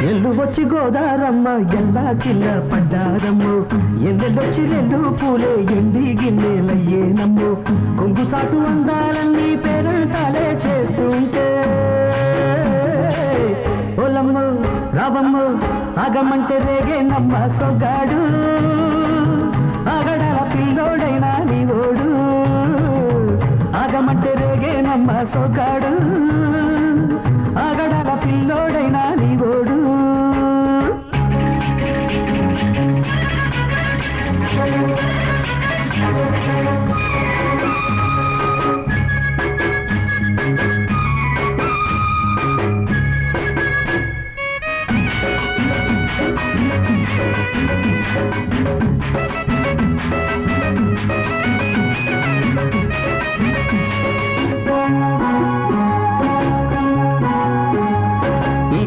ఎల్లు వచ్చి గోదారమ్మ ఎల్లా కిల్ల పడ్డారమ్ము ఎన్నెల్లొచ్చి రెండు పూలే ఎండి గిన్నెలయ్యేనమ్ము కొంగు సాటు అందాలన్నీ పేరంటాలే చేస్తుంటే ఓలమ్ము రావమ్ము ఆగమంటే రేగేనమ్మ సొగ్గాడు ఆగడాల పిల్లోడైనా నీ ఓడు ఆగమంటే రేగేనమ్మ సొగ్గాడు ఆగడాల పిల్లోడైనా నీ ఓడు